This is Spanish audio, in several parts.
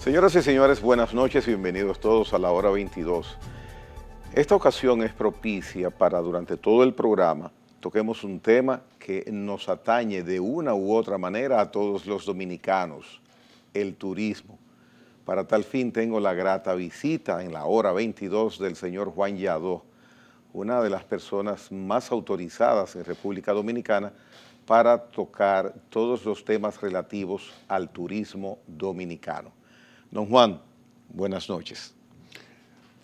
Señoras y señores, buenas noches y bienvenidos todos a la hora 22. Esta ocasión es propicia para durante todo el programa toquemos un tema que nos atañe de una u otra manera a todos los dominicanos, el turismo. Para tal fin tengo la grata visita en la hora 22 del señor Juan Yadó, una de las personas más autorizadas en República Dominicana para tocar todos los temas relativos al turismo dominicano. Don Juan, buenas noches.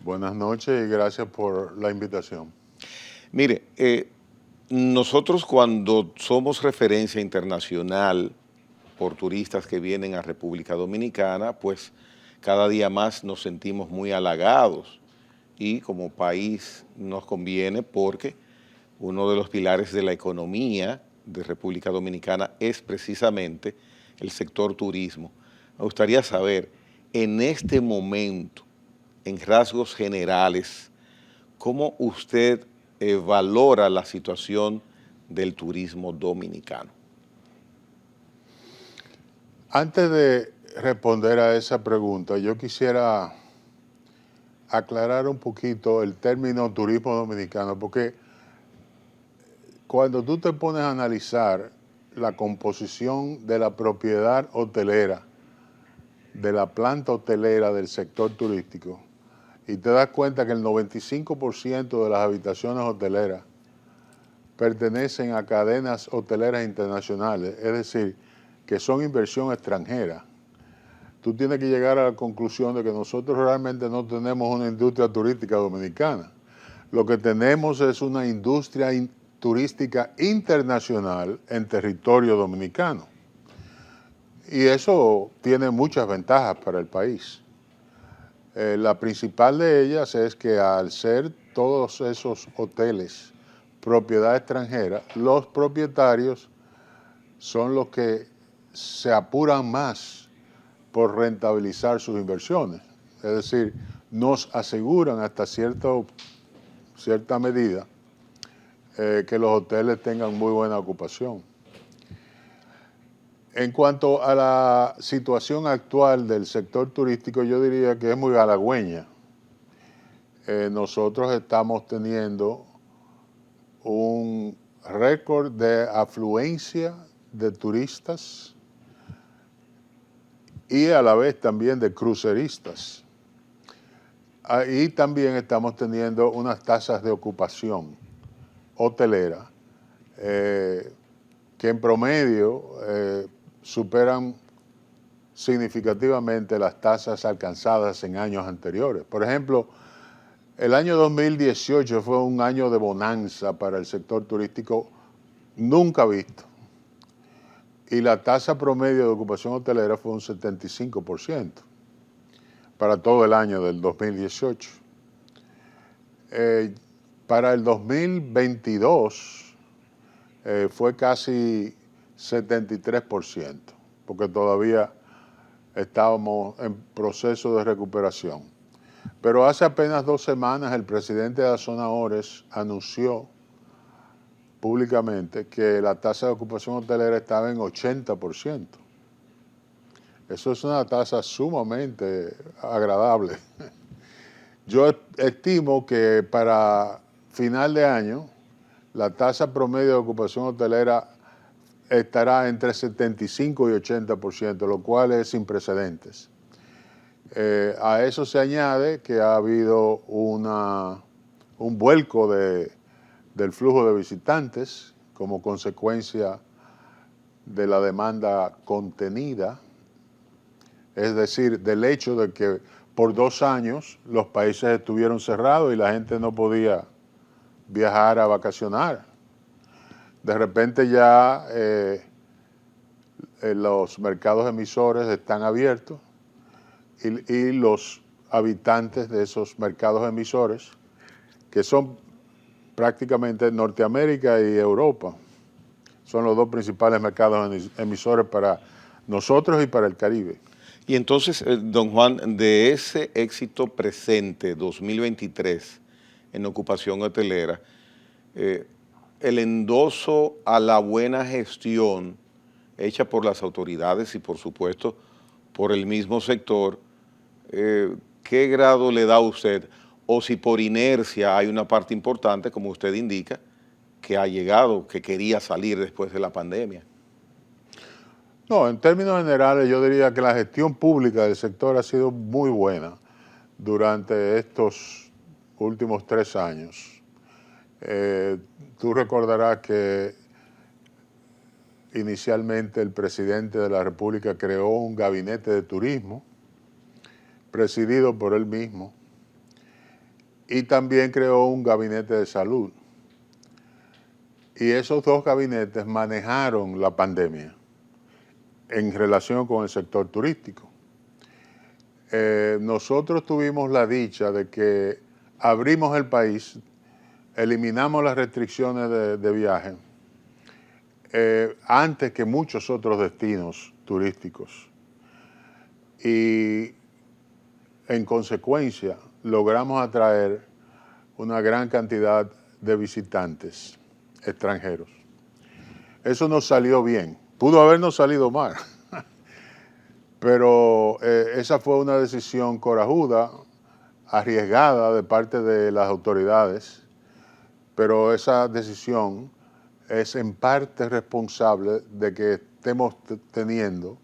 Buenas noches y gracias por la invitación. Mire, nosotros cuando somos referencia internacional por turistas que vienen a República Dominicana, pues cada día más nos sentimos muy halagados y como país nos conviene porque uno de los pilares de la economía de República Dominicana es precisamente el sector turismo. Me gustaría saber, en este momento, en rasgos generales, ¿cómo usted valora la situación del turismo dominicano? Antes de responder a esa pregunta, yo quisiera aclarar un poquito el término turismo dominicano, porque cuando tú te pones a analizar la composición de la propiedad hotelera, de la planta hotelera del sector turístico, y te das cuenta que el 95% de las habitaciones hoteleras pertenecen a cadenas hoteleras internacionales, es decir, que son inversión extranjera. Tú tienes que llegar a la conclusión de que nosotros realmente no tenemos una industria turística dominicana. Lo que tenemos es una industria turística internacional en territorio dominicano. Y eso tiene muchas ventajas para el país. La principal de ellas es que al ser todos esos hoteles propiedad extranjera, los propietarios son los que se apuran más por rentabilizar sus inversiones. Es decir, nos aseguran hasta cierta medida que los hoteles tengan muy buena ocupación. En cuanto a la situación actual del sector turístico, yo diría que es muy halagüeña. Nosotros estamos teniendo un récord de afluencia de turistas y a la vez también de cruceristas. Y también estamos teniendo unas tasas de ocupación hotelera que en promedio superan significativamente las tasas alcanzadas en años anteriores. Por ejemplo, el año 2018 fue un año de bonanza para el sector turístico nunca visto. Y la tasa promedio de ocupación hotelera fue un 75% para todo el año del 2018. Para el 2022 fue casi 73%, porque todavía estábamos en proceso de recuperación. Pero hace apenas 2 semanas el presidente de la zona Ores anunció públicamente que la tasa de ocupación hotelera estaba en 80%. Eso es una tasa sumamente agradable. Yo estimo que para final de año la tasa promedio de ocupación hotelera estará entre 75 y 80%, lo cual es sin precedentes. A eso se añade que ha habido un vuelco del flujo de visitantes como consecuencia de la demanda contenida, es decir, del hecho de que por 2 años los países estuvieron cerrados y la gente no podía viajar a vacacionar. De repente ya los mercados emisores están abiertos y los habitantes de esos mercados emisores, que son prácticamente Norteamérica y Europa, son los 2 principales mercados emisores para nosotros y para el Caribe. Y entonces, don Juan, de ese éxito presente 2023 en ocupación hotelera, el endoso a la buena gestión hecha por las autoridades y por supuesto por el mismo sector, ¿qué grado le da a usted? O si por inercia hay una parte importante, como usted indica, que ha llegado, que quería salir después de la pandemia. No, en términos generales yo diría que la gestión pública del sector ha sido muy buena durante estos últimos 3 años. Tú recordarás que inicialmente el presidente de la República creó un gabinete de turismo, presidido por él mismo, y también creó un gabinete de salud. Y esos dos gabinetes manejaron la pandemia en relación con el sector turístico. Nosotros tuvimos la dicha de que abrimos el país, eliminamos las restricciones de viaje antes que muchos otros destinos turísticos. Y en consecuencia logramos atraer una gran cantidad de visitantes extranjeros. Eso nos salió bien. Pudo habernos salido mal, pero esa fue una decisión corajuda, arriesgada de parte de las autoridades, pero esa decisión es en parte responsable de que estemos teniendo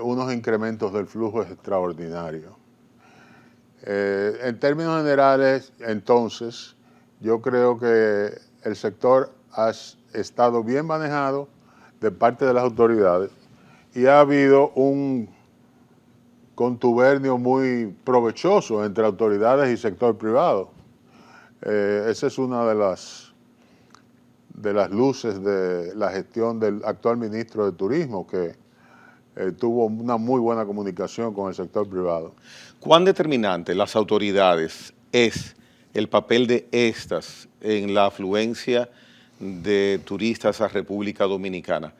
unos incrementos del flujo extraordinarios. En términos generales, entonces, yo creo que el sector ha estado bien manejado de parte de las autoridades y ha habido un contubernio muy provechoso entre autoridades y sector privado. Esa es una de las luces de la gestión del actual ministro de Turismo, que tuvo una muy buena comunicación con el sector privado. ¿Cuán determinante las autoridades es el papel de estas en la afluencia de turistas a República Dominicana?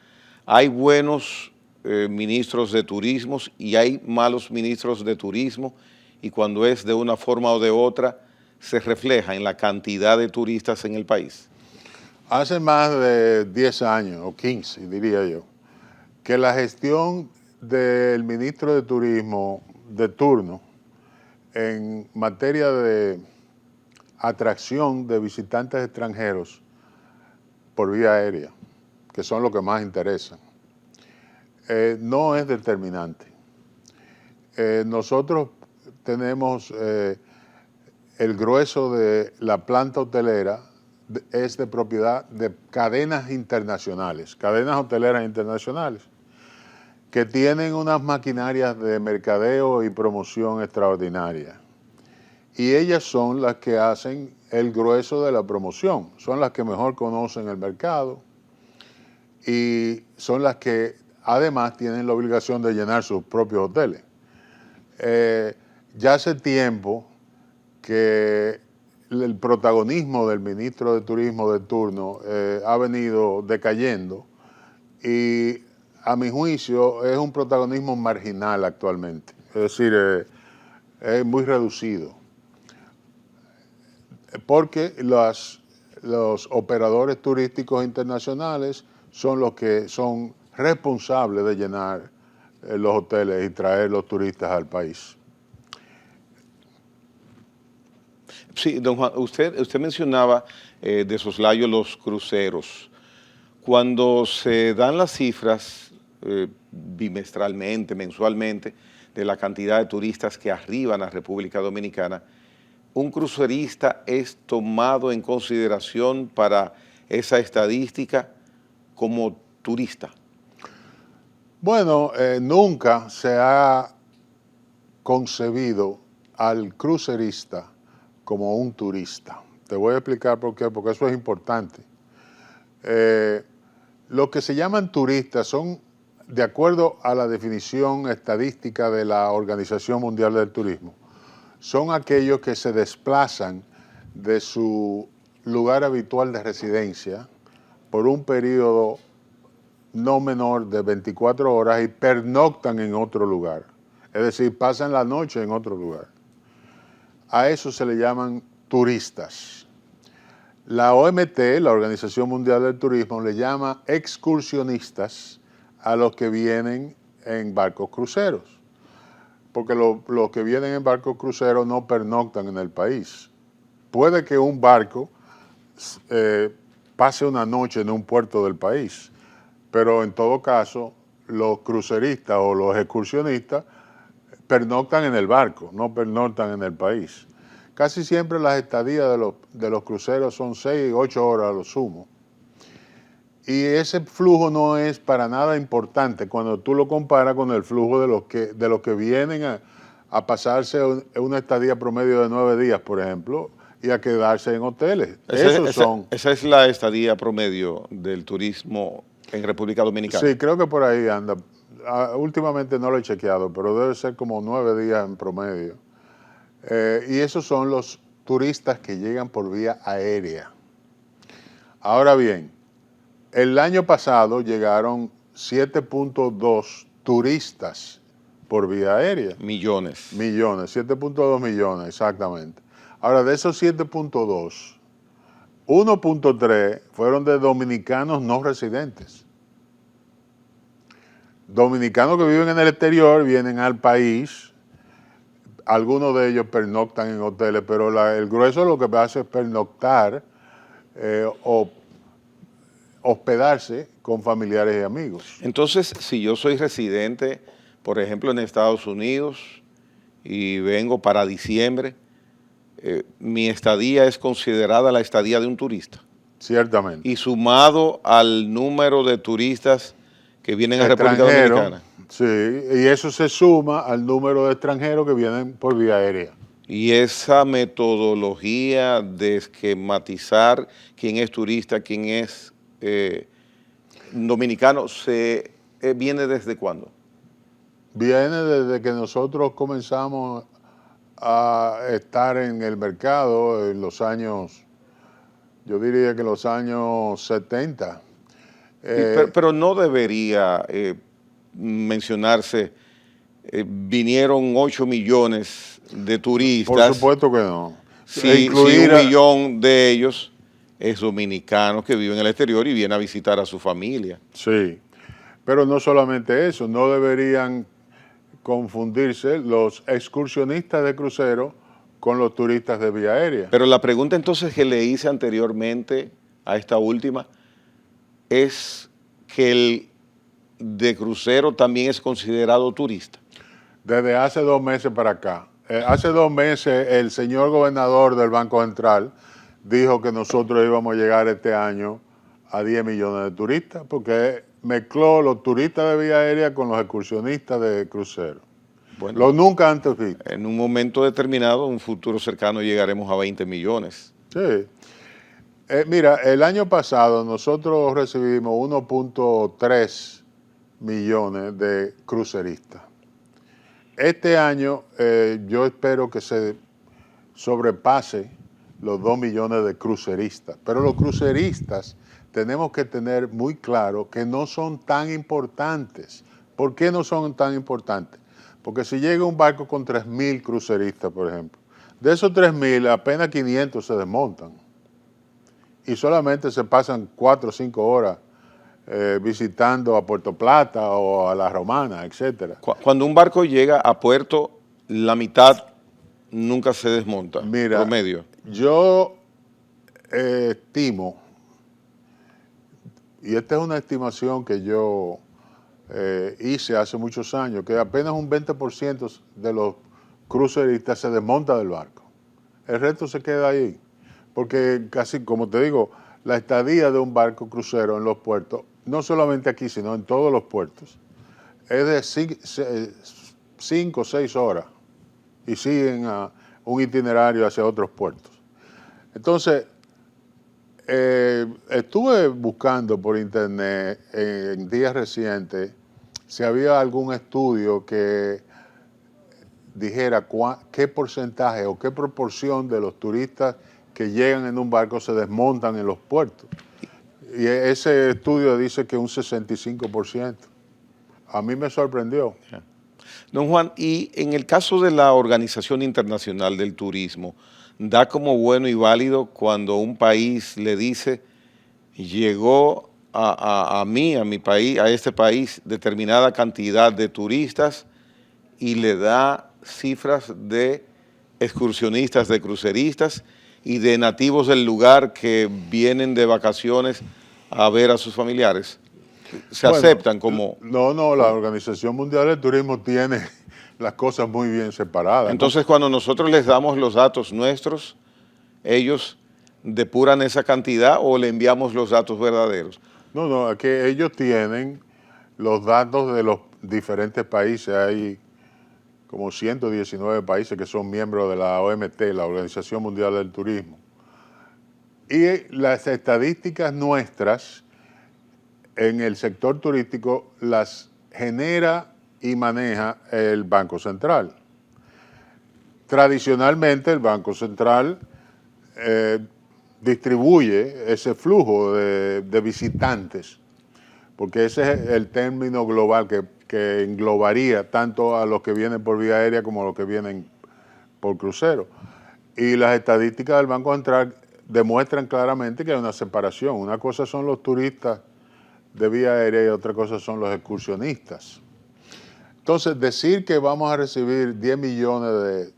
Hay buenos ministros de turismo y hay malos ministros de turismo, y cuando es de una forma o de otra, se refleja en la cantidad de turistas en el país. Hace más de 10 años, o 15, diría yo, que la gestión del ministro de Turismo de turno en materia de atracción de visitantes extranjeros por vía aérea, que son los que más interesan, no es determinante. Nosotros tenemos el grueso de la planta hotelera es de propiedad de cadenas internacionales, cadenas hoteleras internacionales, que tienen unas maquinarias de mercadeo y promoción extraordinarias. Y ellas son las que hacen el grueso de la promoción, son las que mejor conocen el mercado y son las que además tienen la obligación de llenar sus propios hoteles. Ya hace tiempo que el protagonismo del ministro de Turismo de turno ha venido decayendo y a mi juicio es un protagonismo marginal actualmente, es decir, es muy reducido, porque los operadores turísticos internacionales son los que son responsables de llenar los hoteles y traer los turistas al país. Sí, don Juan, usted mencionaba de soslayo los cruceros. Cuando se dan las cifras bimestralmente, mensualmente, de la cantidad de turistas que arriban a República Dominicana, ¿un crucerista es tomado en consideración para esa estadística como turista? Bueno, nunca se ha concebido al crucerista como un turista. Te voy a explicar por qué, porque eso es importante. Los que se llaman turistas son, de acuerdo a la definición estadística de la Organización Mundial del Turismo, son aquellos que se desplazan de su lugar habitual de residencia por un periodo no menor de 24 horas y pernoctan en otro lugar. Es decir, pasan la noche en otro lugar. A eso se le llaman turistas. La OMT, la Organización Mundial del Turismo, le llama excursionistas a los que vienen en barcos cruceros. porque los que vienen en barcos cruceros no pernoctan en el país. Puede que un barco pase una noche en un puerto del país, pero en todo caso los cruceristas o los excursionistas pernoctan en el barco, no pernoctan en el país. Casi siempre las estadías de los cruceros son 6, 8 horas a lo sumo. Y ese flujo no es para nada importante cuando tú lo comparas con el flujo de los que vienen a pasarse una estadía promedio de 9 días, por ejemplo, y a quedarse en hoteles. Esa es la estadía promedio del turismo en República Dominicana. Sí, creo que por ahí anda. Últimamente no lo he chequeado, pero debe ser como 9 días en promedio. Y esos son los turistas que llegan por vía aérea. Ahora bien, el año pasado llegaron 7.2 turistas por vía aérea. Millones. 7.2 millones, exactamente. Ahora, de esos 7.2, 1.3 fueron de dominicanos no residentes. Dominicanos que viven en el exterior, vienen al país, algunos de ellos pernoctan en hoteles, pero el grueso lo que hace es pernoctar o hospedarse con familiares y amigos. Entonces, si yo soy residente, por ejemplo, en Estados Unidos y vengo para diciembre, mi estadía es considerada la estadía de un turista. Ciertamente. Y sumado al número de turistas que vienen a República Dominicana. Sí, y eso se suma al número de extranjeros que vienen por vía aérea. Y esa metodología de esquematizar quién es turista, quién es dominicano, ¿viene desde cuándo? Viene desde que nosotros comenzamos a estar en el mercado en los años, yo diría que los años 70. Pero no debería mencionarse, vinieron 8 millones de turistas. Por supuesto que no. Si 1 millón de ellos es dominicano que vive en el exterior y viene a visitar a su familia. Sí, pero no solamente eso, no deberían confundirse los excursionistas de crucero con los turistas de vía aérea. Pero la pregunta entonces que le hice anteriormente a esta última es que el de crucero también es considerado turista. Desde hace 2 meses para acá. Hace 2 meses el señor gobernador del Banco Central dijo que nosotros íbamos a llegar este año a 10 millones de turistas, porque mezcló los turistas de vía aérea con los excursionistas de crucero. Bueno, lo nunca antes visto. En un momento determinado, en un futuro cercano, llegaremos a 20 millones. Sí. Mira, el año pasado nosotros recibimos 1.3 millones de cruceristas. Este año yo espero que se sobrepase los 2 millones de cruceristas. Pero los cruceristas tenemos que tener muy claro que no son tan importantes. ¿Por qué no son tan importantes? Porque si llega un barco con 3.000 cruceristas, por ejemplo, de esos 3.000 apenas 500 se desmontan. Y solamente se pasan 4 o 5 horas visitando a Puerto Plata o a La Romana, etc. Cuando un barco llega a puerto, la mitad nunca se desmonta. Mira, promedio. Yo estimo, y esta es una estimación que yo hice hace muchos años, que apenas un 20% de los cruceristas se desmonta del barco. El resto se queda ahí. Porque casi, como te digo, la estadía de un barco crucero en los puertos, no solamente aquí, sino en todos los puertos, es de 5 o 6 horas y siguen a un itinerario hacia otros puertos. Entonces, estuve buscando por internet en días recientes si había algún estudio que dijera qué porcentaje o qué proporción de los turistas que llegan en un barco se desmontan en los puertos. Y ese estudio dice que un 65%. A mí me sorprendió. Don Juan, y en el caso de la Organización Internacional del Turismo, ¿da como bueno y válido cuando un país le dice, llegó a mi país, a este país, determinada cantidad de turistas y le da cifras de excursionistas, de cruceristas y de nativos del lugar que vienen de vacaciones a ver a sus familiares. Se Bueno, aceptan como... no, la Organización Mundial del Turismo tiene las cosas muy bien separadas, ¿no? Entonces, cuando nosotros les damos los datos nuestros, ellos depuran esa cantidad o le enviamos los datos verdaderos. No, es que ellos tienen los datos de los diferentes países. Hay como 119 países que son miembros de la OMT, la Organización Mundial del Turismo. Y las estadísticas nuestras en el sector turístico las genera y maneja el Banco Central. Tradicionalmente el Banco Central distribuye ese flujo de visitantes, porque ese es el término global que englobaría tanto a los que vienen por vía aérea como a los que vienen por crucero. Y las estadísticas del Banco Central demuestran claramente que hay una separación. Una cosa son los turistas de vía aérea y otra cosa son los excursionistas. Entonces, decir que vamos a recibir 10 millones de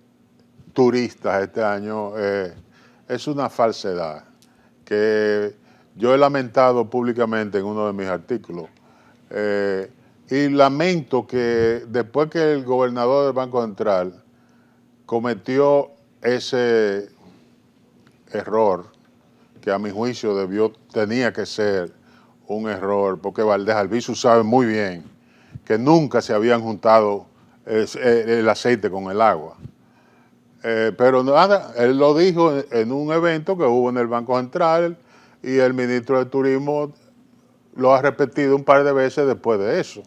turistas este año es una falsedad que yo he lamentado públicamente en uno de mis artículos. Y lamento que después que el gobernador del Banco Central cometió ese error, que a mi juicio tenía que ser un error, porque Valdés Albizu sabe muy bien que nunca se habían juntado el aceite con el agua. Pero nada, él lo dijo en un evento que hubo en el Banco Central y el ministro de Turismo lo ha repetido un par de veces después de eso.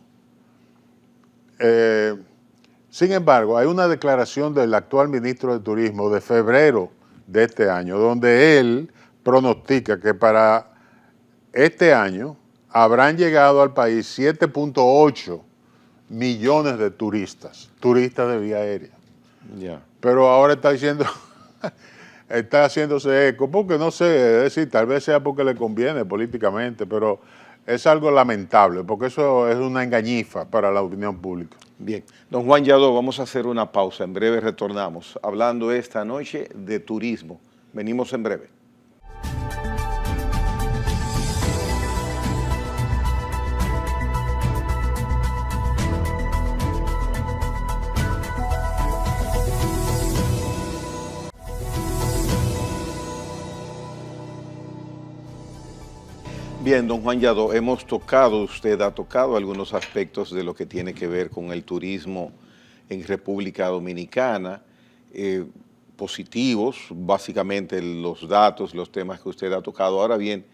Sin embargo, hay una declaración del actual ministro de Turismo de febrero de este año, donde él pronostica que para este año habrán llegado al país 7.8 millones de turistas de vía aérea. Ya. Pero ahora está diciendo, está haciéndose eco, porque no sé, es decir, tal vez sea porque le conviene políticamente, pero es algo lamentable, porque eso es una engañifa para la opinión pública. Bien, don Juan Yadó, vamos a hacer una pausa, en breve retornamos, hablando esta noche de turismo. Venimos en breve. Bien, don Juan Yadó, usted ha tocado algunos aspectos de lo que tiene que ver con el turismo en República Dominicana, positivos, básicamente los datos, los temas que usted ha tocado. Ahora bien,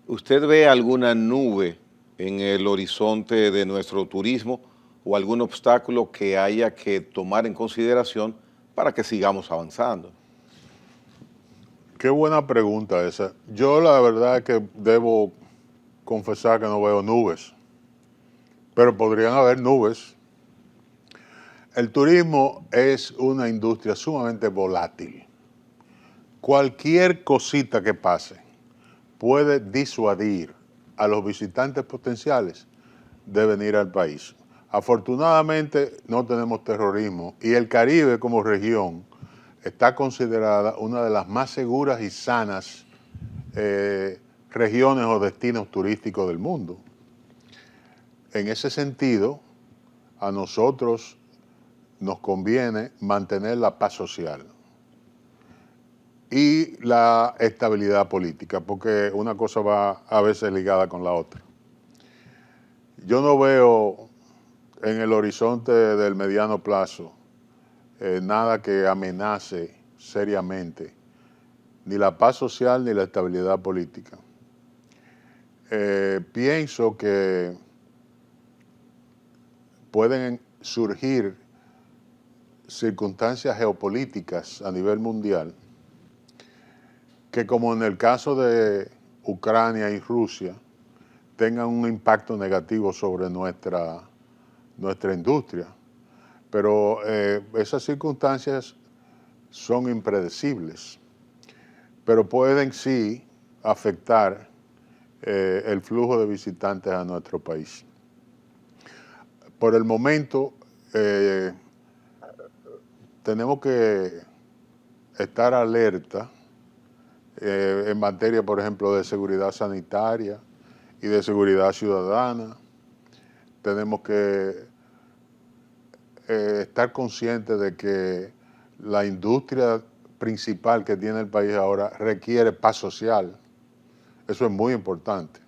¿usted ve alguna nube en el horizonte de nuestro turismo o algún obstáculo que haya que tomar en consideración para que sigamos avanzando? Qué buena pregunta esa. Yo la verdad es que debo confesar que no veo nubes, pero podrían haber nubes. El turismo es una industria sumamente volátil. Cualquier cosita que pase puede disuadir a los visitantes potenciales de venir al país. Afortunadamente no tenemos terrorismo y el Caribe como región está considerada una de las más seguras y sanas regiones o destinos turísticos del mundo. En ese sentido, a nosotros nos conviene mantener la paz social y la estabilidad política, porque una cosa va a veces ligada con la otra. Yo no veo en el horizonte del mediano plazo nada que amenace seriamente ni la paz social ni la estabilidad política. Pienso que pueden surgir circunstancias geopolíticas a nivel mundial que, como en el caso de Ucrania y Rusia, tengan un impacto negativo sobre nuestra industria. Pero esas circunstancias son impredecibles, pero pueden sí afectar el flujo de visitantes a nuestro país. Por el momento, tenemos que estar alerta en materia, por ejemplo, de seguridad sanitaria y de seguridad ciudadana. Tenemos que estar conscientes de que la industria principal que tiene el país ahora requiere paz social. Eso es muy importante.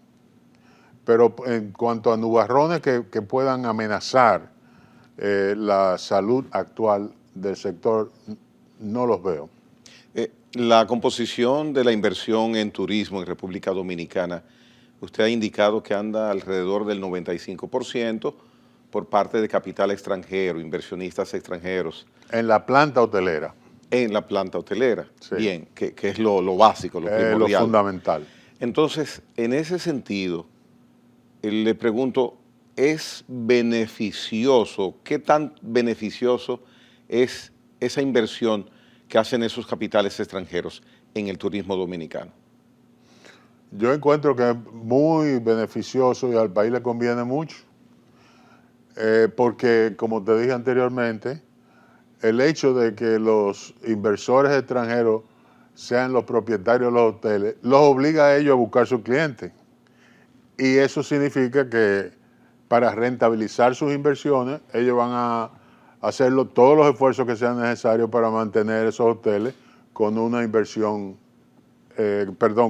Pero en cuanto a nubarrones que puedan amenazar la salud actual del sector, no los veo. La composición de la inversión en turismo en República Dominicana, usted ha indicado que anda alrededor del 95% por parte de capital extranjero, inversionistas extranjeros. En la planta hotelera. En la planta hotelera, Sí. bien, que es lo básico, lo primordial. Lo fundamental. Entonces, en ese sentido, le pregunto, ¿es beneficioso, qué tan beneficioso es esa inversión que hacen esos capitales extranjeros en el turismo dominicano? Yo encuentro que es muy beneficioso y al país le conviene mucho, porque, como te dije anteriormente, el hecho de que los inversores extranjeros sean los propietarios de los hoteles los obliga a ellos a buscar sus clientes. Y eso significa que para rentabilizar sus inversiones, ellos van a hacerlo todos los esfuerzos que sean necesarios para mantener esos hoteles con una inversión,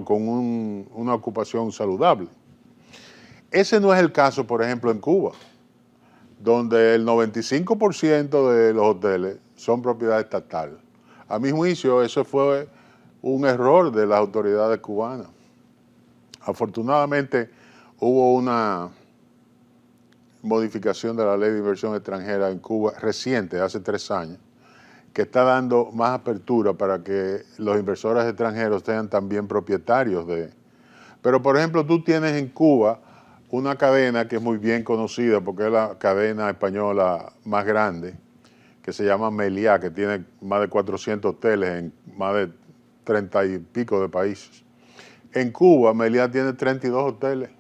con una ocupación saludable. Ese no es el caso, por ejemplo, en Cuba, donde el 95% de los hoteles son propiedad estatal. A mi juicio, eso fue un error de las autoridades cubanas. Afortunadamente, hubo una modificación de la ley de inversión extranjera en Cuba reciente, hace 3 años, que está dando más apertura para que los inversores extranjeros sean también propietarios de... Pero, por ejemplo, tú tienes en Cuba una cadena que es muy bien conocida porque es la cadena española más grande, que se llama Meliá, que tiene más de 400 hoteles en más de 30 y pico de países. En Cuba, Meliá tiene 32 hoteles,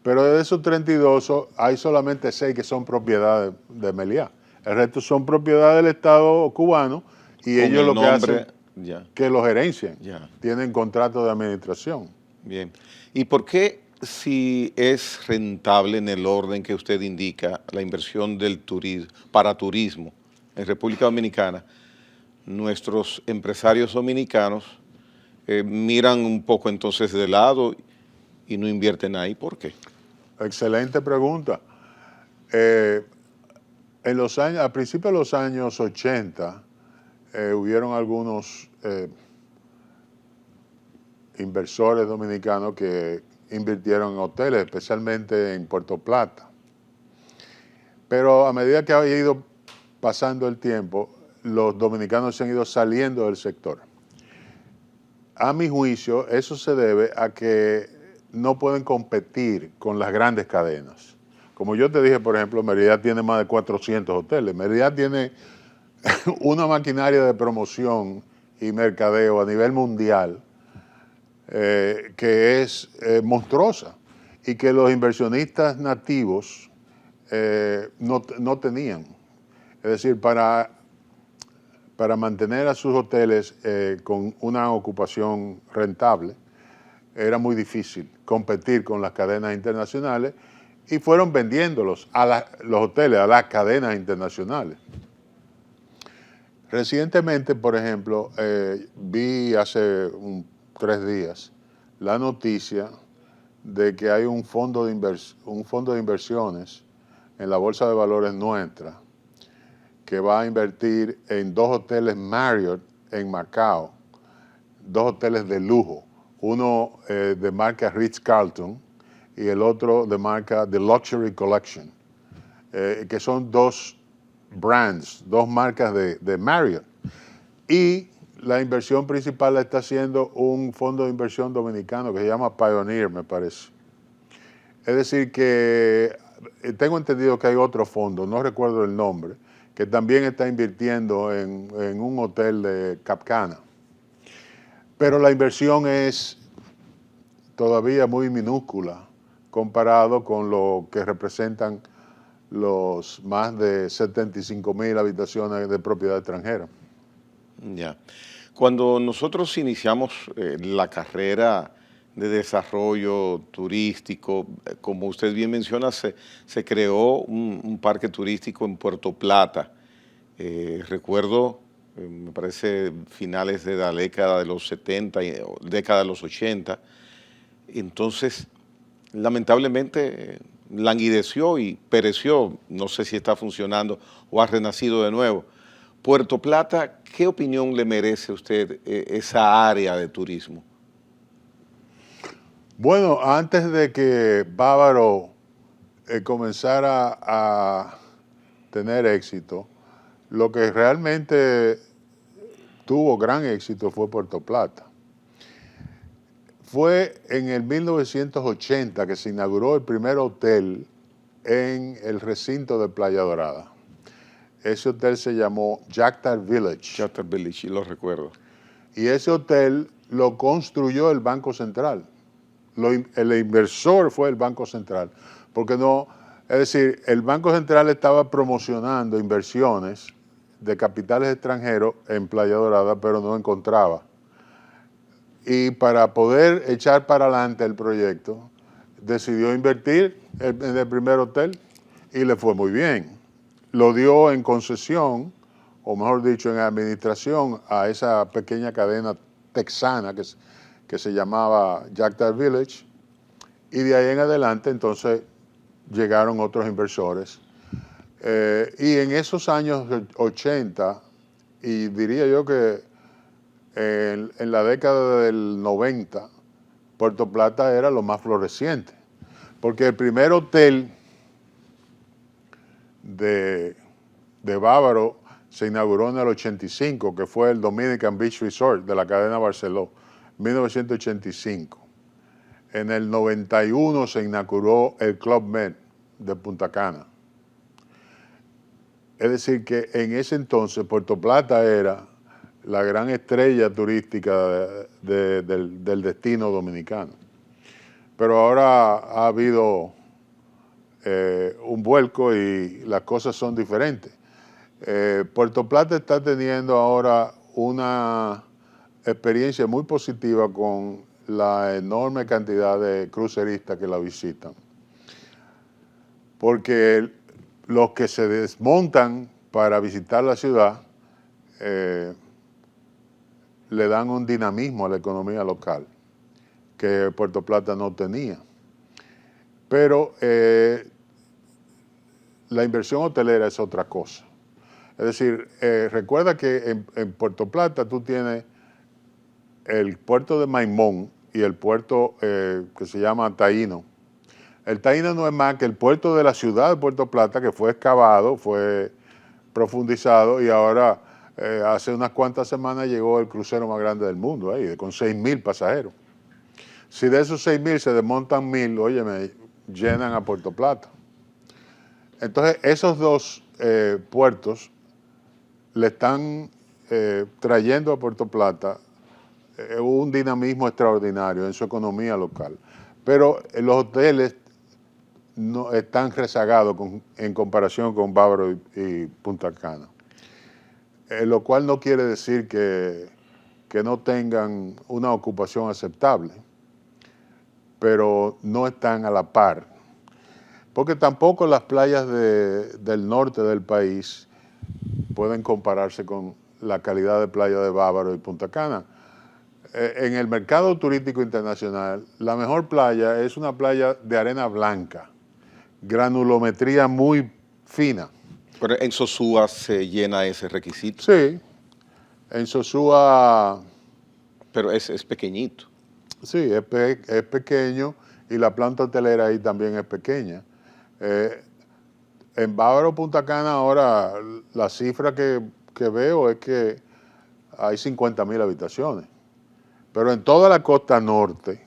pero de esos 32 hay solamente 6 que son propiedad de Meliá. El resto son propiedad del Estado cubano y Con ellos el lo que nombre, hacen ya, es que lo gerencian. ya, Tienen contrato de administración. bien. ¿Y por qué, si es rentable en el orden que usted indica, la inversión del turismo, para turismo en República Dominicana, nuestros empresarios dominicanos miran un poco entonces de lado y no invierten ahí? ¿Por qué? Excelente pregunta. A principios de los años 80, hubieron algunos inversores dominicanos que invirtieron en hoteles, especialmente en Puerto Plata. Pero a medida que ha ido pasando el tiempo, los dominicanos se han ido saliendo del sector. A mi juicio, eso se debe a que no pueden competir con las grandes cadenas. Como yo te dije, por ejemplo, Meliá tiene más de 400 hoteles. Meliá tiene una maquinaria de promoción y mercadeo a nivel mundial que es monstruosa y que los inversionistas nativos no tenían. Es decir, para mantener a sus hoteles con una ocupación rentable, era muy difícil competir con las cadenas internacionales y fueron vendiéndolos los hoteles a las cadenas internacionales. Recientemente, por ejemplo, vi hace 3 días la noticia de que hay un fondo de inversiones en la Bolsa de Valores nuestra que va a invertir en 2 hoteles Marriott en Macao, 2 hoteles de lujo, uno de marca Ritz-Carlton y el otro de marca The Luxury Collection, que son 2 brands, 2 marcas de Marriott. Y la inversión principal la está haciendo un fondo de inversión dominicano que se llama Pioneer, me parece. Es decir, que tengo entendido que hay otro fondo, no recuerdo el nombre, que también está invirtiendo en un hotel de Cap Cana. Pero la inversión es todavía muy minúscula comparado con lo que representan los más de 75.000 habitaciones de propiedad extranjera. Ya. Cuando nosotros iniciamos la carrera de desarrollo turístico, como usted bien menciona, se creó un parque turístico en Puerto Plata. Recuerdo, me parece, finales de la década de los 70, o década de los 80. Entonces, lamentablemente, languideció y pereció. No sé si está funcionando o ha renacido de nuevo. Puerto Plata, ¿qué opinión le merece a usted esa área de turismo? Bueno, antes de que Bávaro comenzara a tener éxito, lo que realmente tuvo gran éxito fue Puerto Plata. Fue en el 1980 que se inauguró el primer hotel en el recinto de Playa Dorada. Ese hotel se llamó Jactar Village. Jactar Village, sí lo recuerdo. Y ese hotel lo construyó el Banco Central. El inversor fue el Banco Central. Porque no, es decir, el Banco Central estaba promocionando inversiones de capitales extranjeros en Playa Dorada, pero no encontraba. Y para poder echar para adelante el proyecto, decidió invertir en el primer hotel y le fue muy bien. Lo dio en concesión, o mejor dicho, en administración a esa pequeña cadena texana que se llamaba Jactar Village, y de ahí en adelante entonces llegaron otros inversores. Y en esos años 80, y diría yo que en la década del 90, Puerto Plata era lo más floreciente, porque el primer hotel de Bávaro se inauguró en el 85, que fue el Dominican Beach Resort de la cadena Barceló, 1985. En el 91 se inauguró el Club Med de Punta Cana. Es decir, que en ese entonces Puerto Plata era la gran estrella turística del destino dominicano. Pero ahora ha habido un vuelco y las cosas son diferentes. Puerto Plata está teniendo ahora una experiencia muy positiva con la enorme cantidad de cruceristas que la visitan. Porque los que se desmontan para visitar la ciudad le dan un dinamismo a la economía local que Puerto Plata no tenía. Pero la inversión hotelera es otra cosa. Es decir, recuerda que en Puerto Plata tú tienes el puerto de Maimón y el puerto que se llama Taíno. El Taíno no es más que el puerto de la ciudad de Puerto Plata, que fue excavado, fue profundizado, y ahora hace unas cuantas semanas llegó el crucero más grande del mundo, ahí, con 6.000 pasajeros. Si de esos 6.000 se desmontan 1.000, óyeme, llenan a Puerto Plata. Entonces, esos dos puertos le están trayendo a Puerto Plata un dinamismo extraordinario en su economía local. Pero los hoteles no están rezagados en comparación con Bávaro y Punta Cana. Lo cual no quiere decir que no tengan una ocupación aceptable, pero no están a la par. Porque tampoco las playas del norte del país pueden compararse con la calidad de playa de Bávaro y Punta Cana. En el mercado turístico internacional, la mejor playa es una playa de arena blanca, granulometría muy fina. Pero en Sosúa se llena ese requisito. Sí, en Sosúa... Pero es pequeñito. Sí, es pequeño, y la planta hotelera ahí también es pequeña. En Bávaro, Punta Cana, ahora la cifra que veo es que hay 50.000 habitaciones. Pero en toda la costa norte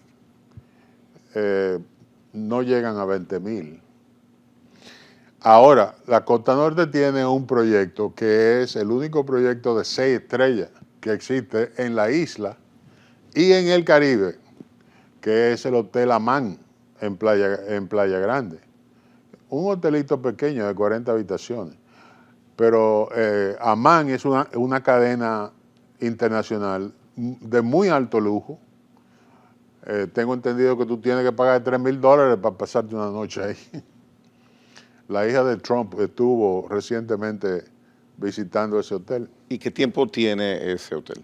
no llegan a 20.000. Ahora, la costa norte tiene un proyecto que es el único proyecto de 6 estrellas que existe en la isla y en el Caribe, que es el Hotel Amán en Playa Grande. un hotelito pequeño de 40 habitaciones. Pero Amman es una cadena internacional de muy alto lujo. Tengo entendido que tú tienes que pagar $3,000 para pasarte una noche ahí. La hija de Trump estuvo recientemente visitando ese hotel. ¿Y qué tiempo tiene ese hotel?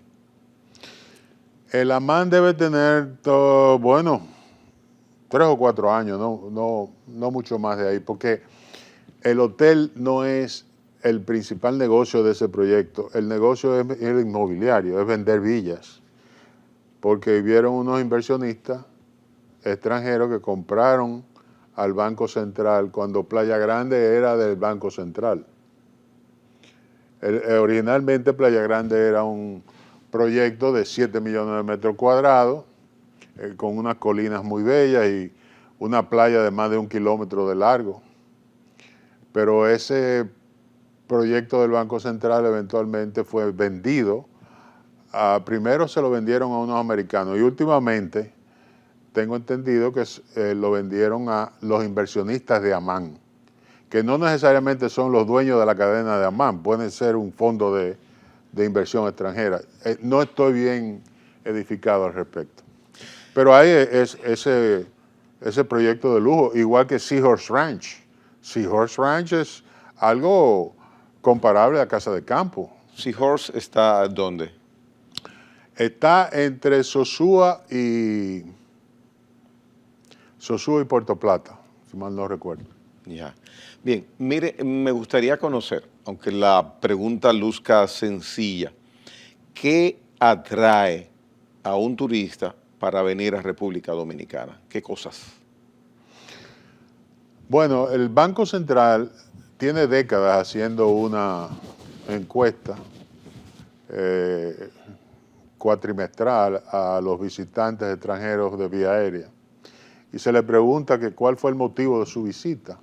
El Amman debe tener, bueno, 3 o 4 años, no mucho más de ahí, porque el hotel no es el principal negocio de ese proyecto. El negocio es el inmobiliario, es vender villas, porque vieron unos inversionistas extranjeros que compraron al Banco Central cuando Playa Grande era del Banco Central. Originalmente Playa Grande era un proyecto de 7 millones de metros cuadrados, con unas colinas muy bellas y una playa de más de 1 kilómetro de largo. Pero ese proyecto del Banco Central eventualmente fue vendido. Primero se lo vendieron a unos americanos y últimamente tengo entendido que lo vendieron a los inversionistas de Amman, que no necesariamente son los dueños de la cadena de Amman, pueden ser un fondo de inversión extranjera. No estoy bien edificado al respecto. Pero hay ese proyecto de lujo, igual que Seahorse Ranch. Seahorse Ranch es algo comparable a Casa de Campo. ¿Seahorse está dónde? Está entre Sosúa y Puerto Plata, si mal no recuerdo. Ya. Bien, mire, me gustaría conocer, aunque la pregunta luzca sencilla, ¿qué atrae a un turista para venir a República Dominicana? ¿Qué cosas? Bueno, el Banco Central tiene décadas haciendo una encuesta cuatrimestral a los visitantes extranjeros de vía aérea y se le pregunta que cuál fue el motivo de su visita.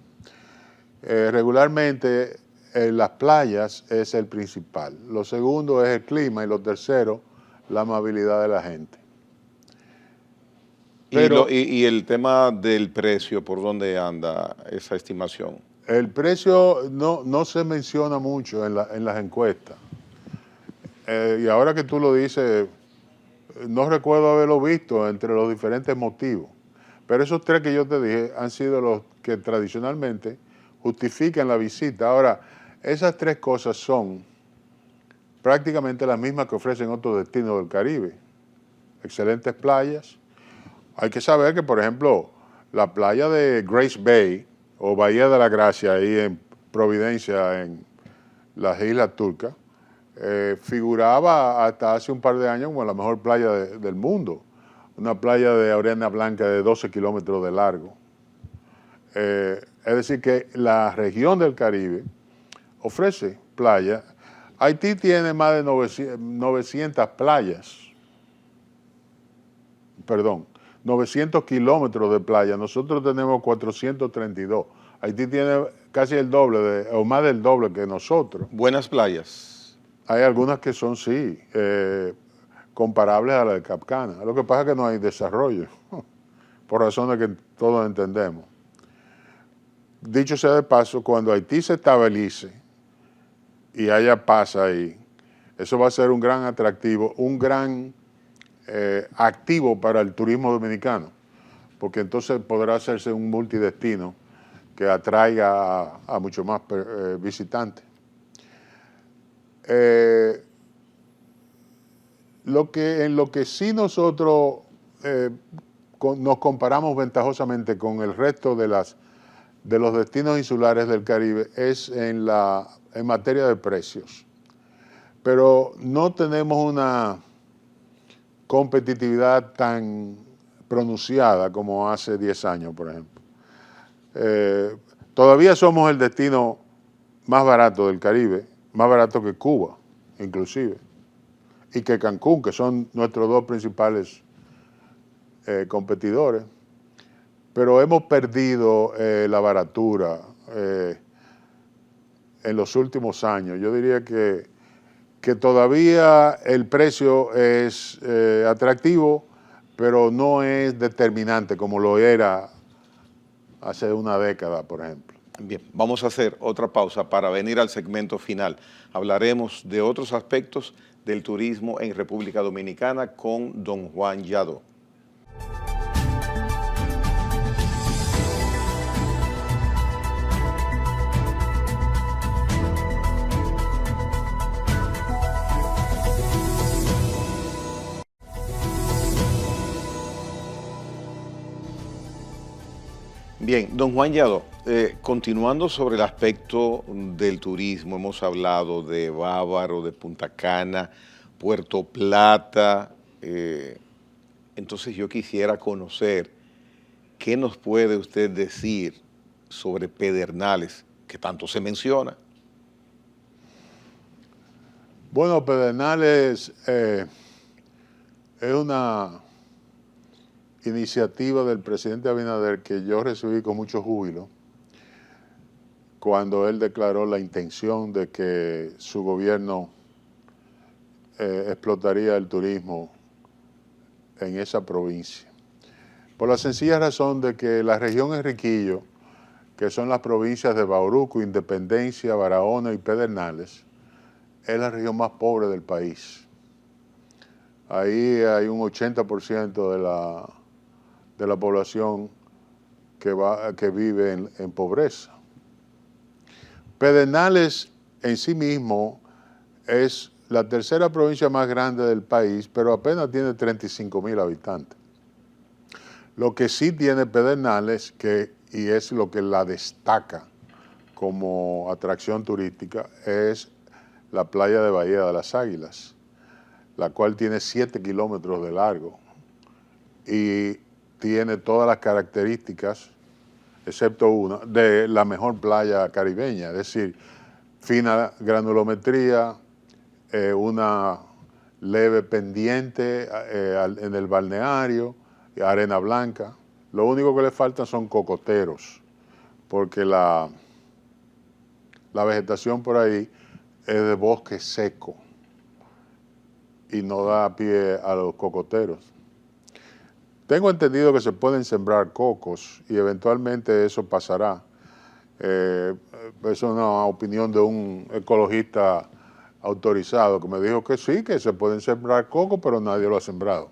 Regularmente las playas es el principal, lo segundo es el clima y lo tercero la amabilidad de la gente. Pero, y el tema del precio, ¿por dónde anda esa estimación? El precio no se menciona mucho en las encuestas. Y ahora que tú lo dices, no recuerdo haberlo visto entre los diferentes motivos. Pero esos 3 que yo te dije han sido los que tradicionalmente justifican la visita. Ahora, esas 3 cosas son prácticamente las mismas que ofrecen otros destinos del Caribe. Excelentes playas. Hay que saber que, por ejemplo, la playa de Grace Bay o Bahía de la Gracia, ahí en Providencia, en las Islas Turcas, figuraba hasta hace un par de años como la mejor playa del mundo. Una playa de arena blanca de 12 kilómetros de largo. Es decir, que la región del Caribe ofrece playas. Haití tiene más de 900 playas. Perdón, 900 kilómetros de playa. Nosotros tenemos 432. Haití tiene casi el doble, o más del doble que nosotros. Buenas playas. Hay algunas que son, sí, comparables a la de Capcana. Lo que pasa es que no hay desarrollo, por razones que todos entendemos. Dicho sea de paso, cuando Haití se estabilice y haya paz ahí, eso va a ser un gran atractivo, un gran activo para el turismo dominicano, porque entonces podrá hacerse un multidestino que atraiga a mucho más visitantes. En lo que sí nosotros nos comparamos ventajosamente con el resto de los destinos insulares del Caribe es en materia de precios. Pero no tenemos una competitividad tan pronunciada como hace 10 años, por ejemplo. Todavía somos el destino más barato del Caribe, más barato que Cuba, inclusive, y que Cancún, que son nuestros 2 principales competidores. Pero hemos perdido la baratura en los últimos años. Yo diría que todavía el precio es atractivo, pero no es determinante como lo era hace una década, por ejemplo. Bien, vamos a hacer otra pausa para venir al segmento final. Hablaremos de otros aspectos del turismo en República Dominicana con don Juan Yadó. Bien, don Juan Yadó, continuando sobre el aspecto del turismo, hemos hablado de Bávaro, de Punta Cana, Puerto Plata, entonces yo quisiera conocer qué nos puede usted decir sobre Pedernales, que tanto se menciona. Bueno, Pedernales es una iniciativa del presidente Abinader que yo recibí con mucho júbilo cuando él declaró la intención de que su gobierno explotaría el turismo en esa provincia. Por la sencilla razón de que la región Enriquillo, que son las provincias de Bauruco, Independencia, Barahona y Pedernales, es la región más pobre del país. Ahí hay un 80% de la población que vive en pobreza. Pedernales en sí mismo es la tercera provincia más grande del país, pero apenas tiene 35,000 habitantes. Lo que sí tiene Pedernales, y es lo que la destaca como atracción turística, es la playa de Bahía de las Águilas, la cual tiene 7 kilómetros de largo y tiene todas las características, excepto una, de la mejor playa caribeña, es decir, fina granulometría, una leve pendiente en el balneario, arena blanca. Lo único que le faltan son cocoteros, porque la vegetación por ahí es de bosque seco y no da pie a los cocoteros. Tengo entendido que se pueden sembrar cocos y eventualmente eso pasará. Es una opinión de un ecologista autorizado que me dijo que sí, que se pueden sembrar cocos, pero nadie lo ha sembrado.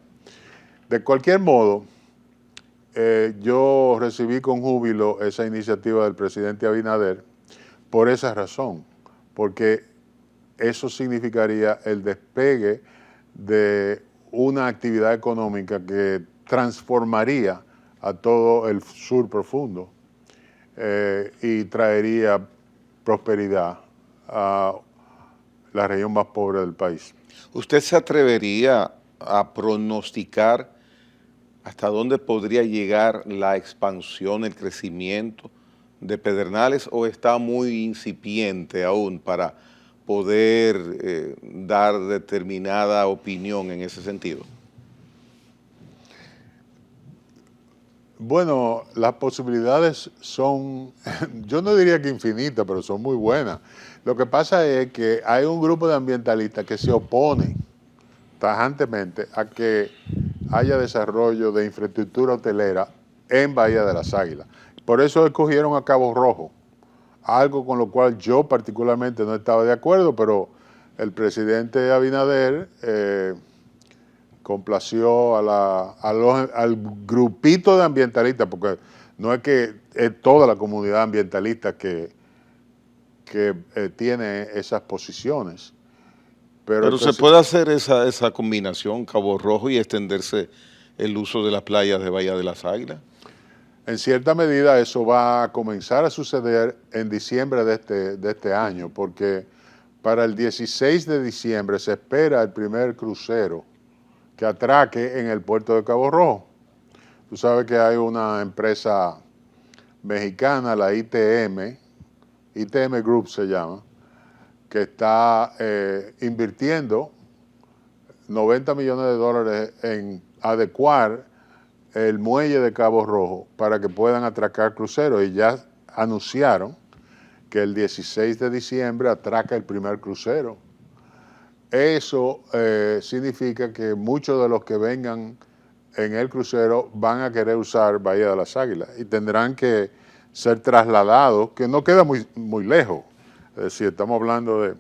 De cualquier modo, yo recibí con júbilo esa iniciativa del presidente Abinader por esa razón, porque eso significaría el despegue de una actividad económica que transformaría a todo el sur profundo y traería prosperidad a la región más pobre del país. ¿Usted se atrevería a pronosticar hasta dónde podría llegar la expansión, el crecimiento de Pedernales, o está muy incipiente aún para poder dar determinada opinión en ese sentido? Bueno, las posibilidades son, yo no diría que infinitas, pero son muy buenas. Lo que pasa es que hay un grupo de ambientalistas que se oponen tajantemente a que haya desarrollo de infraestructura hotelera en Bahía de las Águilas. Por eso escogieron a Cabo Rojo, algo con lo cual yo particularmente no estaba de acuerdo, pero el presidente Abinader complació al grupito de ambientalistas, porque no es que es toda la comunidad ambientalista que tiene esas posiciones. Pero se puede hacer esa combinación, Cabo Rojo, y extenderse el uso de las playas de Bahía de las Águilas. En cierta medida eso va a comenzar a suceder en diciembre de este año, porque para el 16 de diciembre se espera el primer crucero que atraque en el puerto de Cabo Rojo. Tú sabes que hay una empresa mexicana, la ITM Group se llama, que está invirtiendo 90 millones de dólares en adecuar el muelle de Cabo Rojo para que puedan atracar cruceros, y ya anunciaron que el 16 de diciembre atraca el primer crucero. Eso significa que muchos de los que vengan en el crucero van a querer usar Bahía de las Águilas y tendrán que ser trasladados, que no queda muy lejos. Es decir, estamos hablando de,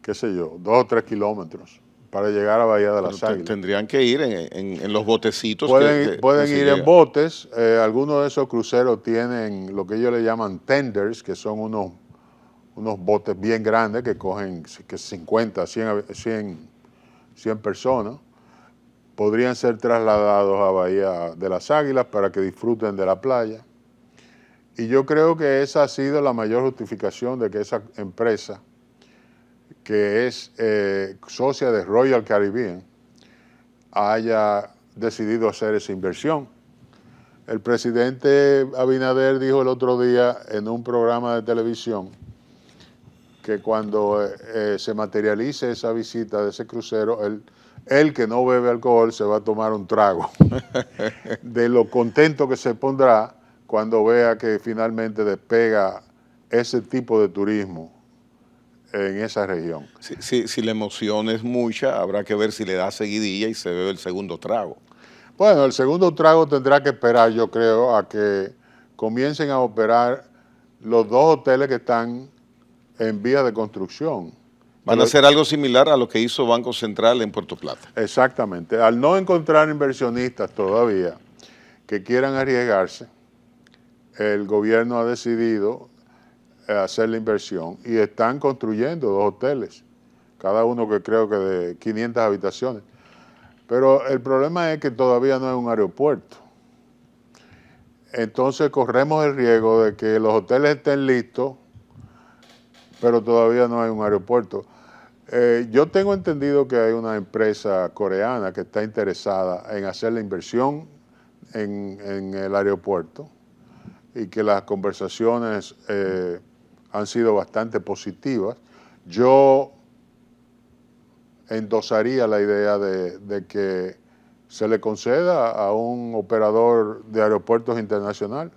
qué sé yo, 2 o 3 kilómetros para llegar a Bahía de las Águilas. Tendrían que ir en los botecitos Pueden se ir llega. en botes. Algunos de esos cruceros tienen lo que ellos le llaman tenders, que son unos botes bien grandes que cogen que 50, 100 personas. Podrían ser trasladados a Bahía de las Águilas para que disfruten de la playa. Y yo creo que esa ha sido la mayor justificación de que esa empresa, que es socia de Royal Caribbean, haya decidido hacer esa inversión. El presidente Abinader dijo el otro día en un programa de televisión que cuando se materialice esa visita de ese crucero, él que no bebe alcohol se va a tomar un trago de lo contento que se pondrá cuando vea que finalmente despega ese tipo de turismo en esa región. Si la emoción es mucha, habrá que ver si le da seguidilla y se bebe el segundo trago. Bueno, el segundo trago tendrá que esperar, yo creo, a que comiencen a operar los 2 hoteles que están en vías de construcción. Van a hacer algo similar a lo que hizo Banco Central en Puerto Plata. Exactamente. Al no encontrar inversionistas todavía que quieran arriesgarse, el gobierno ha decidido hacer la inversión y están construyendo 2 hoteles, cada uno que creo que de 500 habitaciones. Pero el problema es que todavía no hay un aeropuerto. Entonces corremos el riesgo de que los hoteles estén listos, pero todavía no hay un aeropuerto. Yo tengo entendido que hay una empresa coreana que está interesada en hacer la inversión en el aeropuerto y que las conversaciones han sido bastante positivas. Yo endosaría la idea de que se le conceda a un operador de aeropuertos internacional.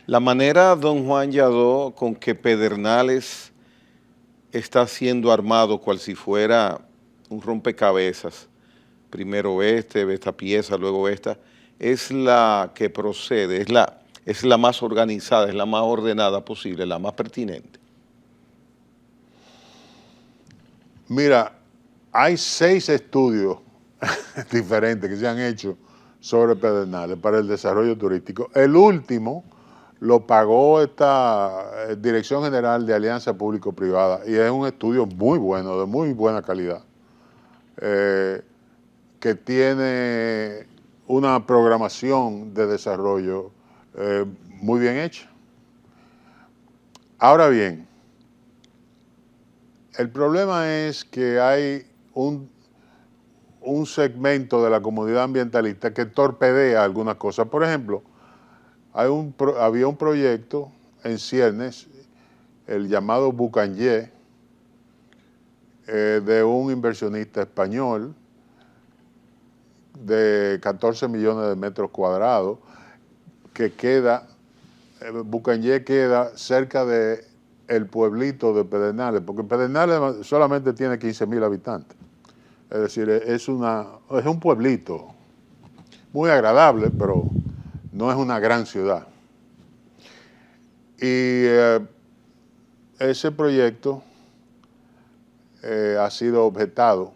La manera, don Juan Yadó, con que Pedernales está siendo armado cual si fuera un rompecabezas, primero esta pieza, luego esta, es la que procede, es la más organizada, es la más ordenada posible, la más pertinente. Mira, hay 6 estudios diferentes que se han hecho sobre Pedernales para el desarrollo turístico. El último lo pagó esta Dirección General de Alianza Público-Privada y es un estudio muy bueno, de muy buena calidad, que tiene una programación de desarrollo muy bien hecha. Ahora bien, el problema es que hay un segmento de la comunidad ambientalista que torpedea algunas cosas. Por ejemplo, había un proyecto en Ciernes, el llamado Bucanyé, de un inversionista español de 14 millones de metros cuadrados, que Bucanyé queda cerca de el pueblito de Pedernales, porque Pedernales solamente tiene 15,000 habitantes. Es decir, es un pueblito muy agradable, pero no es una gran ciudad. Y ese proyecto ha sido objetado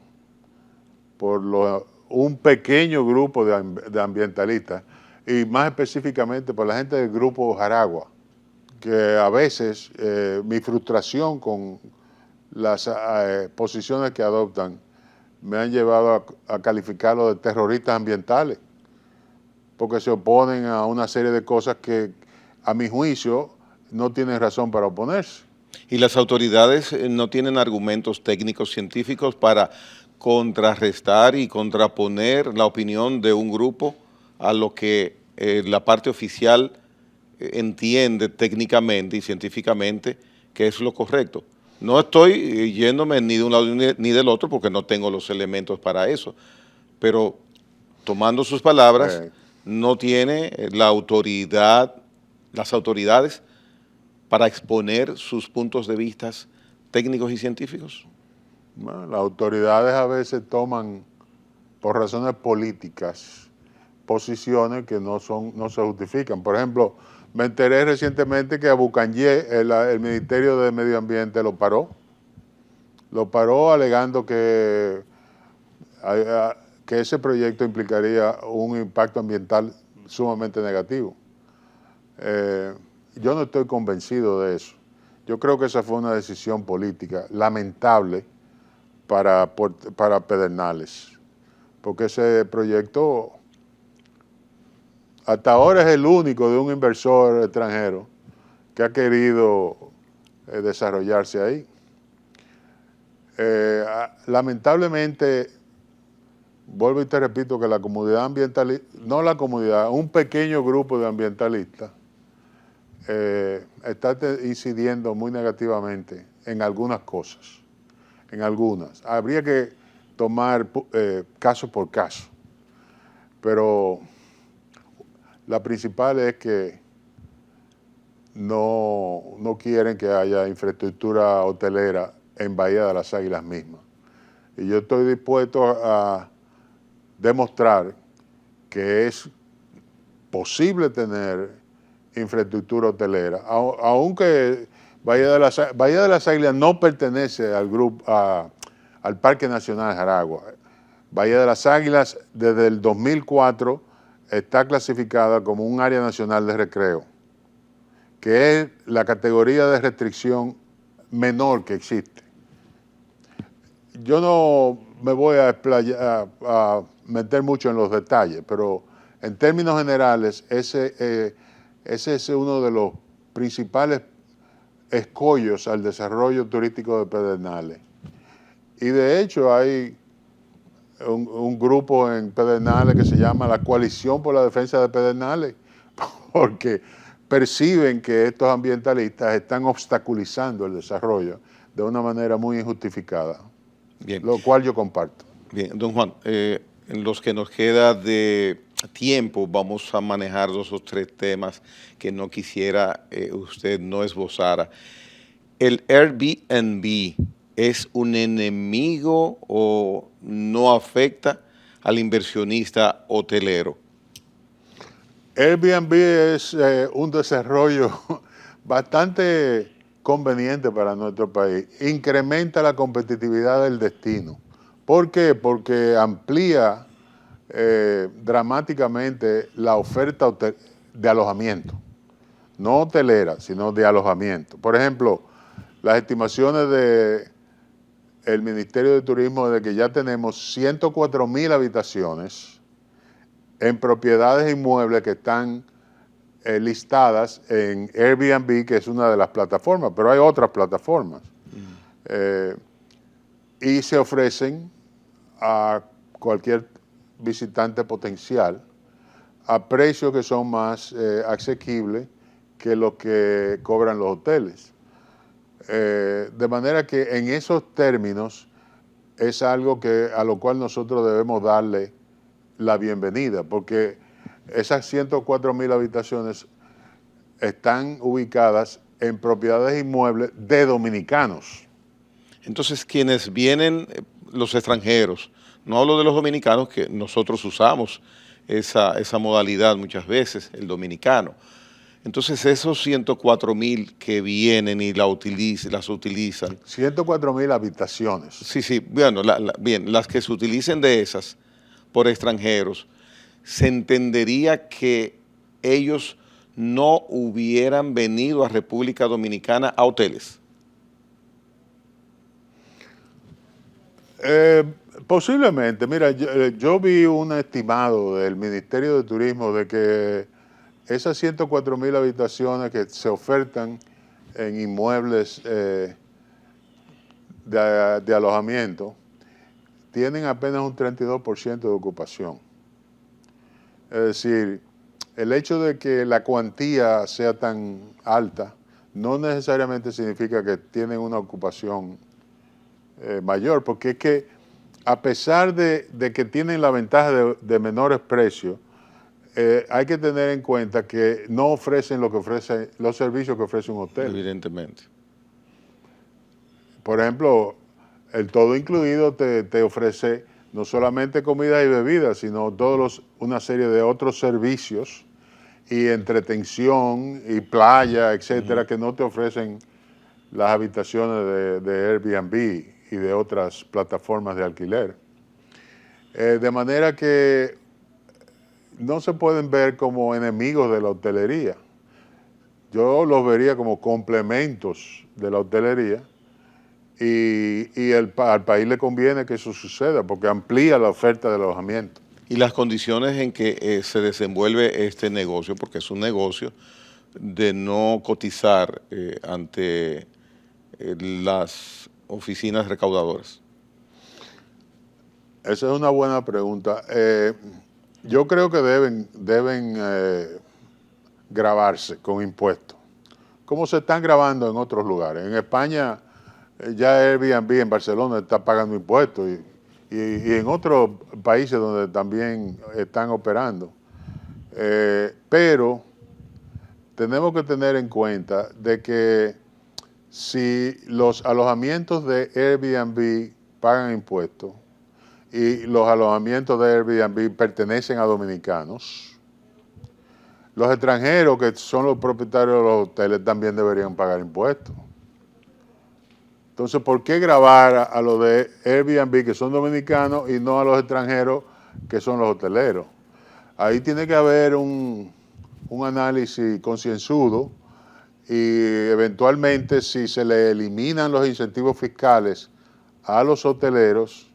por un pequeño grupo de ambientalistas y más específicamente por la gente del grupo Jaragua, que a veces mi frustración con las posiciones que adoptan me han llevado a calificarlo de terroristas ambientales, porque se oponen a una serie de cosas que, a mi juicio, no tienen razón para oponerse. Y las autoridades no tienen argumentos técnicos científicos para contrarrestar y contraponer la opinión de un grupo a lo que la parte oficial entiende técnicamente y científicamente que es lo correcto. No estoy yéndome ni de un lado ni del otro porque no tengo los elementos para eso, pero tomando sus palabras, no tiene la autoridad, las autoridades para exponer sus puntos de vista técnicos y científicos. Bueno, las autoridades a veces toman, por razones políticas, posiciones que no se justifican. Por ejemplo, Me enteré recientemente que Abucanyé, el Ministerio de Medio Ambiente, lo paró. Lo paró alegando que ese proyecto implicaría un impacto ambiental sumamente negativo. Yo no estoy convencido de eso. Yo creo que esa fue una decisión política lamentable para Pedernales, porque ese proyecto hasta ahora es el único de un inversor extranjero que ha querido desarrollarse ahí. Lamentablemente, vuelvo y te repito que la comunidad ambientalista, no la comunidad, un pequeño grupo de ambientalistas está incidiendo muy negativamente en algunas cosas, en algunas. Habría que tomar caso por caso, pero la principal es que no quieren que haya infraestructura hotelera en Bahía de las Águilas misma. Y yo estoy dispuesto a demostrar que es posible tener infraestructura hotelera, aunque Bahía de las Águilas no pertenece al al Parque Nacional Jaragua. Bahía de las Águilas desde el 2004 está clasificada como un área nacional de recreo, que es la categoría de restricción menor que existe. Yo no me voy a meter mucho en los detalles, pero en términos generales, ese es uno de los principales escollos al desarrollo turístico de Pedernales. Y de hecho hay un grupo en Pedernales que se llama la Coalición por la Defensa de Pedernales, porque perciben que estos ambientalistas están obstaculizando el desarrollo de una manera muy injustificada. Bien. Lo cual yo comparto. Bien, don Juan, en los que nos queda de tiempo vamos a manejar 2 o 3 temas que no quisiera usted no esbozara. ¿El Airbnb es un enemigo o no afecta al inversionista hotelero? Airbnb es un desarrollo bastante conveniente para nuestro país. Incrementa la competitividad del destino. ¿Por qué? Porque amplía dramáticamente la oferta de alojamiento. No hotelera, sino de alojamiento. Por ejemplo, las estimaciones del Ministerio de Turismo de que ya tenemos 104,000 habitaciones en propiedades inmuebles que están listadas en Airbnb, que es una de las plataformas, pero hay otras plataformas. Y se ofrecen a cualquier visitante potencial a precios que son más asequibles que lo que cobran los hoteles. De manera que en esos términos es algo a lo cual nosotros debemos darle la bienvenida, porque esas 104,000 habitaciones están ubicadas en propiedades inmuebles de dominicanos. Entonces, quienes vienen, los extranjeros, no hablo de los dominicanos, que nosotros usamos esa modalidad muchas veces, el dominicano. Entonces, esos 104,000 que vienen y las utilizan. 104,000 habitaciones. Sí, sí, bueno, bien, las que se utilicen de esas por extranjeros, se entendería que ellos no hubieran venido a República Dominicana a hoteles. Posiblemente. Mira, yo vi un estimado del Ministerio de Turismo de que esas 104,000 habitaciones que se ofertan en inmuebles de alojamiento tienen apenas un 32% de ocupación. Es decir, el hecho de que la cuantía sea tan alta no necesariamente significa que tienen una ocupación mayor, porque es que a pesar de que tienen la ventaja de menores precios, hay que tener en cuenta que no ofrecen los servicios que ofrece un hotel. Evidentemente. Por ejemplo, el todo incluido te ofrece no solamente comida y bebidas, sino una serie de otros servicios y entretención y playa, etcétera, que no te ofrecen las habitaciones de Airbnb y de otras plataformas de alquiler. De manera que no se pueden ver como enemigos de la hotelería. Yo los vería como complementos de la hotelería y al país le conviene que eso suceda porque amplía la oferta de alojamiento. Y las condiciones en que se desenvuelve este negocio, porque es un negocio de no cotizar ante las oficinas recaudadoras. Esa es una buena pregunta. Yo creo que deben grabarse con impuestos, como se están grabando en otros lugares. En España ya Airbnb en Barcelona está pagando impuestos y en otros países donde también están operando. Pero tenemos que tener en cuenta de que si los alojamientos de Airbnb pagan impuestos y los alojamientos de Airbnb pertenecen a dominicanos, los extranjeros que son los propietarios de los hoteles también deberían pagar impuestos. Entonces, ¿por qué grabar a los de Airbnb que son dominicanos y no a los extranjeros que son los hoteleros? Ahí tiene que haber un análisis concienzudo y eventualmente si se le eliminan los incentivos fiscales a los hoteleros,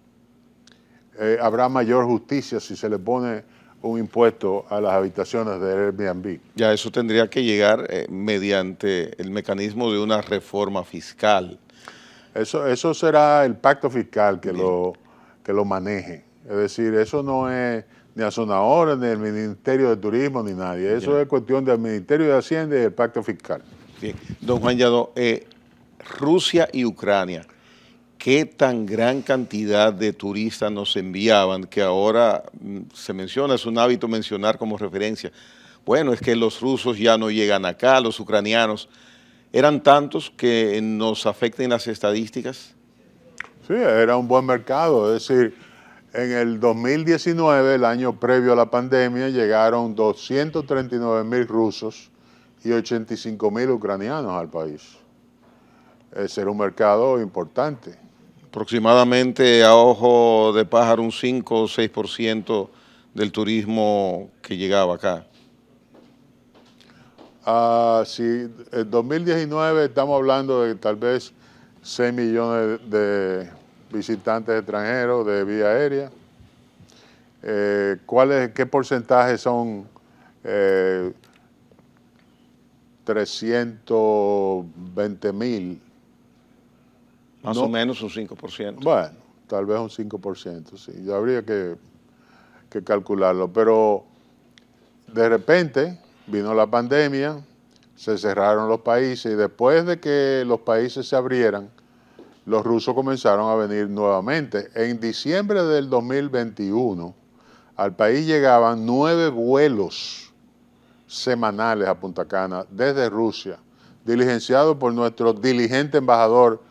habrá mayor justicia si se le pone un impuesto a las habitaciones de Airbnb. Ya eso tendría que llegar mediante el mecanismo de una reforma fiscal. Eso será el pacto fiscal que lo maneje. Es decir, eso no es ni a Sonahora, ni el Ministerio de Turismo, ni nadie. Eso es cuestión del Ministerio de Hacienda y del pacto fiscal. Bien. Don Juan Lladó, Rusia y Ucrania, ¿qué tan gran cantidad de turistas nos enviaban que ahora se menciona, es un hábito mencionar como referencia? Bueno, es que los rusos ya no llegan acá, los ucranianos. ¿Eran tantos que nos afecten las estadísticas? Sí, era un buen mercado. Es decir, en el 2019, el año previo a la pandemia, llegaron 239,000 rusos y 85,000 ucranianos al país. Ese era un mercado importante. Aproximadamente a ojo de pájaro un 5 o 6% del turismo que llegaba acá. Sí, en 2019 estamos hablando de tal vez 6 millones de visitantes extranjeros de vía aérea. ¿Qué porcentaje son 320,000? Más o menos un 5%. Bueno, tal vez un 5%, sí. Ya habría que calcularlo. Pero de repente vino la pandemia, se cerraron los países y después de que los países se abrieran, los rusos comenzaron a venir nuevamente. En diciembre del 2021, al país llegaban 9 vuelos semanales a Punta Cana desde Rusia, diligenciados por nuestro diligente embajador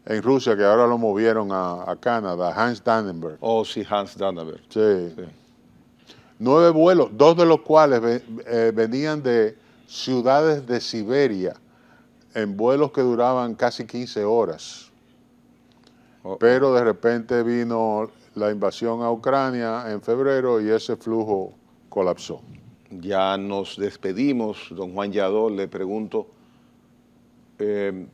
en Rusia, que ahora lo movieron a Canadá, Hans Dannenberg. Oh, sí, Hans Dannenberg. Sí. 9 vuelos, 2 de los cuales venían de ciudades de Siberia, en vuelos que duraban casi 15 horas. Pero de repente vino la invasión a Ucrania en febrero y ese flujo colapsó. Ya nos despedimos, don Juan Lladó, le pregunto,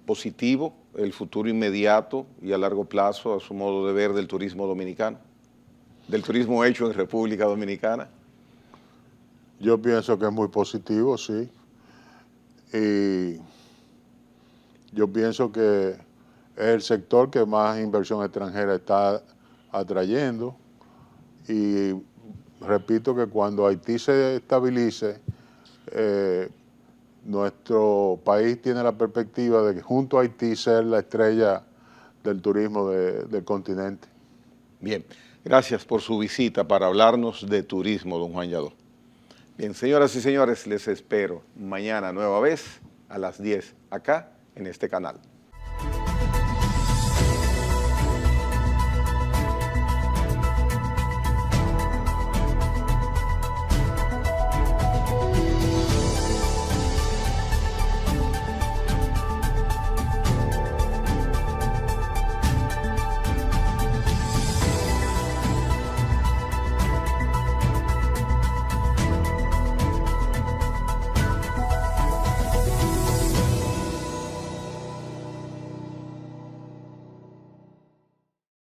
positivo el futuro inmediato y a largo plazo, a su modo de ver, del turismo dominicano, del turismo hecho en República Dominicana. Yo pienso que es muy positivo, sí. Y yo pienso que es el sector que más inversión extranjera está atrayendo. Y repito que cuando Haití se estabilice, nuestro país tiene la perspectiva de que junto a Haití ser la estrella del turismo del continente. Bien, gracias por su visita para hablarnos de turismo, don Juan Lladó. Bien, señoras y señores, les espero mañana nueva vez a las 10 acá en este canal.